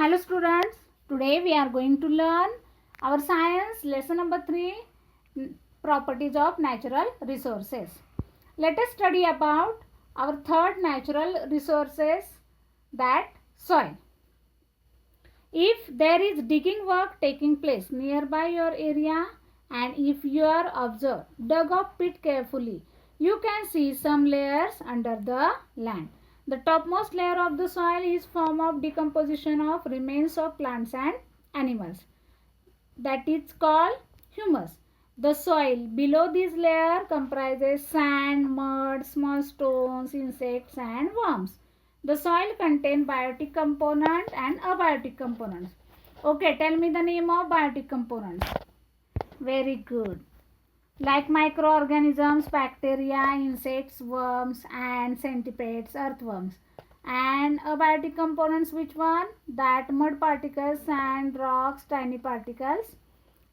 Hello students, today we are going to learn our science lesson number 3, properties of natural resources. Let us study about our third natural resources, that soil. If there is digging work taking place nearby your area and if you are observed, dug up pit carefully, you can see some layers under the land. The topmost layer of the soil is form of decomposition of remains of plants and animals. That is called humus. The soil below this layer comprises sand, mud, small stones, insects and worms. The soil contains biotic components and abiotic components. Okay, tell me the name of biotic components. Very good. Like microorganisms, bacteria, insects, worms, and centipedes, earthworms. And abiotic components, which one? That mud particles, sand, rocks, tiny particles,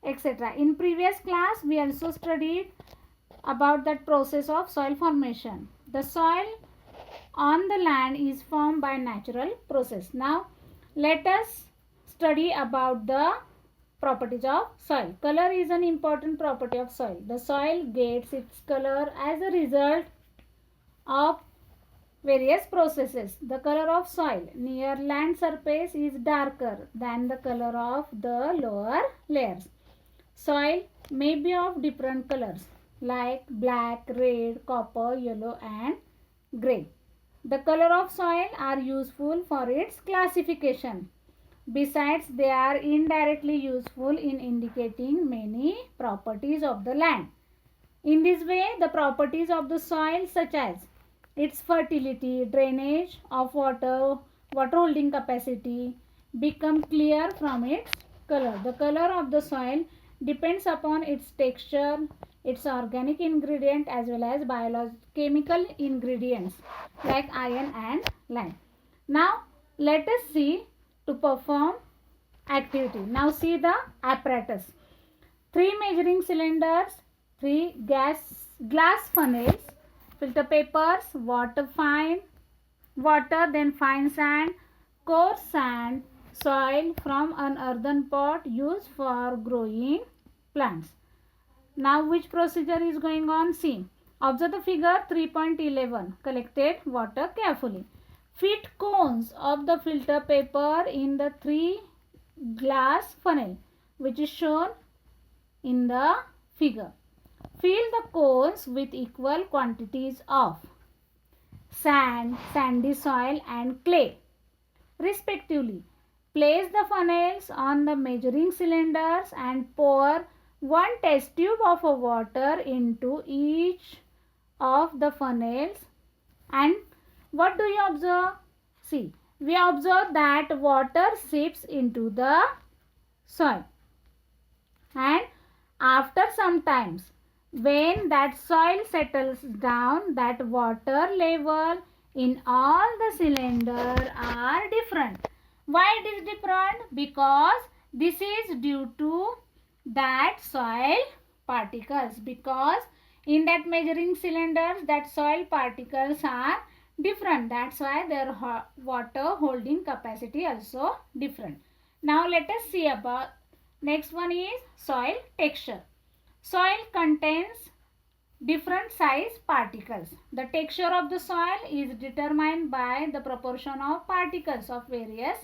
etc. In previous class, we also studied about that process of soil formation. The soil on the land is formed by natural process. Now, let us study about the properties of soil. Color is an important property of soil. The soil gets its color as a result of various processes. The color of soil near land surface is darker than the color of the lower layers. Soil may be of different colors like black, red, copper, yellow and grey. The color of soil are useful for its classification. Besides, they are indirectly useful in indicating many properties of the land. In this way, the properties of the soil, such as its fertility, drainage of water, water holding capacity, become clear from its color. The color of the soil depends upon its texture, its organic ingredient as well as biochemical ingredients like iron and lime. Now, let us see to perform activity. Now see the apparatus. 3 measuring cylinders, 3 glass funnels, filter papers, water, then fine sand, coarse sand, soil from an earthen pot used for growing plants. Now which procedure is going on? See. Observe the figure 3.11. Collected water carefully. Fit cones of the filter paper in the 3 glass funnel which is shown in the figure. Fill the cones with equal quantities of sand, sandy soil and clay respectively. Place the funnels on the measuring cylinders and pour 1 test tube of water into each of the funnels. And what do you observe? See, we observe that water seeps into the soil. And after some times, when that soil settles down, that water level in all the cylinders are different. Why it is different? Because this is due to that soil particles. Because in that measuring cylinders, that soil particles are different. That's why their water holding capacity also different. Now let us see about next one is soil texture. Soil contains different size particles. The texture of the soil is determined by the proportion of particles of various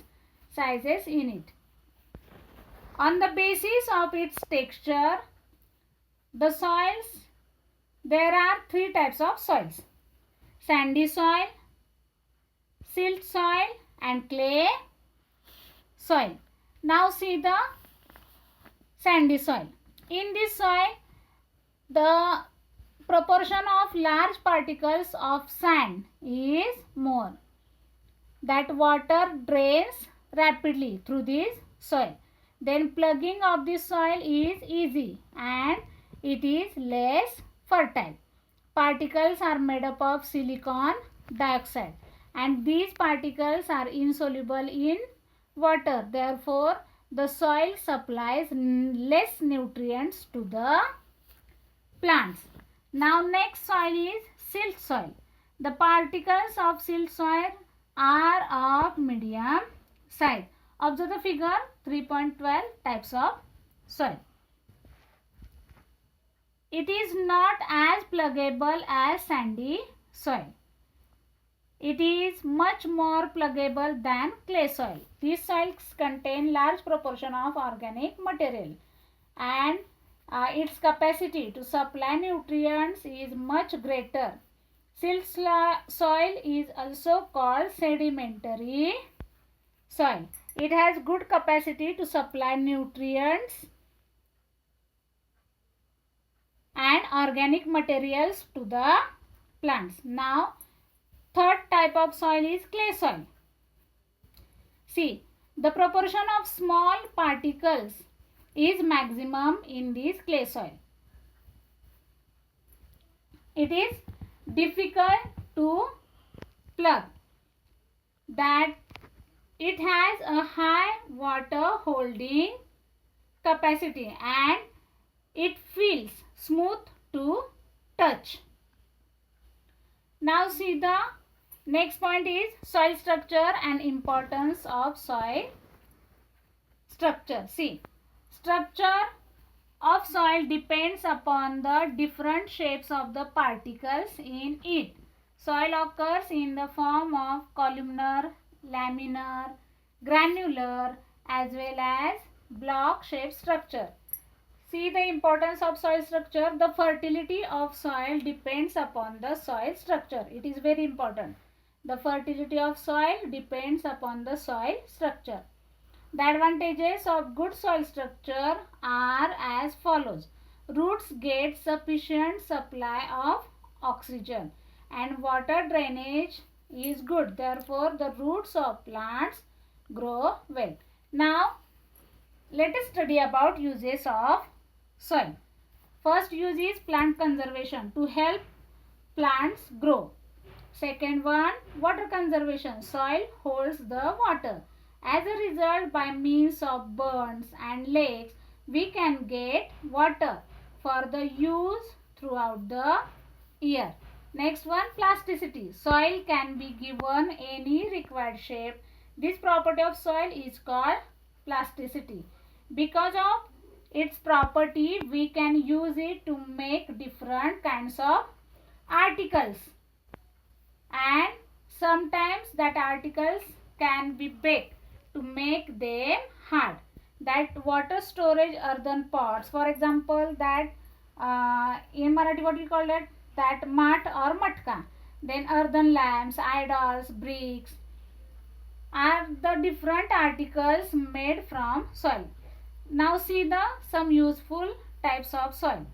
sizes in it. On the basis of its texture, the soils, there are 3 types of soils: sandy soil, silt soil and clay soil. Now see the sandy soil. In this soil, the proportion of large particles of sand is more. That water drains rapidly through this soil. Then plugging of this soil is easy and it is less fertile. Particles are made up of silicon dioxide and these particles are insoluble in water. Therefore, the soil supplies less nutrients to the plants. Now next soil is silt soil. The particles of silt soil are of medium size. Observe the figure 3.12 types of soil. It is not as pluggable as sandy soil. It is much more pluggable than clay soil. These soils contain large proportion of organic material, and its capacity to supply nutrients is much greater. Silt soil is also called sedimentary soil. It has good capacity to supply nutrients and organic materials to the plants. Now, third type of soil is clay soil. See, the proportion of small particles is maximum in this clay soil. It is difficult to plug, that it has a high water holding capacity, and it feels smooth to touch. Now see, the next point is soil structure and importance of soil structure. See, structure of soil depends upon the different shapes of the particles in it. Soil occurs in the form of columnar, laminar, granular as well as block shaped structure. See the importance of soil structure. The fertility of soil depends upon the soil structure. It is very important. The fertility of soil depends upon the soil structure. The advantages of good soil structure are as follows. Roots get sufficient supply of oxygen, and water drainage is good. Therefore, the roots of plants grow well. Now, let us study about uses of soil. First use is plant conservation, to help plants grow. Second one, water conservation. Soil holds the water. As a result, by means of burns and lakes, we can get water for the use throughout the year. Next one, plasticity. Soil can be given any required shape. This property of soil is called plasticity. Because of its property, we can use it to make different kinds of articles, and sometimes that articles can be baked to make them hard. That water storage earthen pots, for example, that in Marathi what we call it, that mat or matka. Then earthen lamps, idols, bricks are the different articles made from soil. Now see the some useful types of soil.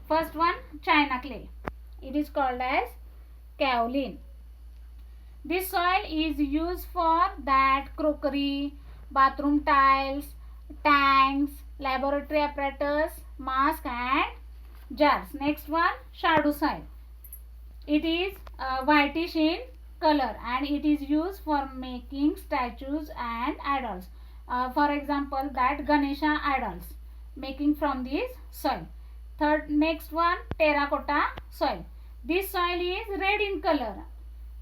First one, china clay. It is called as kaolin. This soil is used for that crockery, bathroom tiles, tanks, laboratory apparatus, mask and jars. Next one, shadu soil. It is whitish in color, and it is used for making statues and idols. For example, that Ganesha idols making from this soil. Third, next one, terracotta soil. This soil is red in color,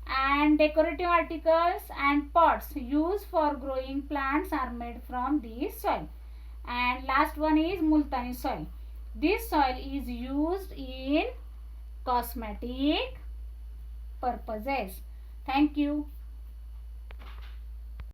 and decorative articles and pots used for growing plants are made from this soil. And last one is multani soil. This soil is used in cosmetic purposes. Thank you.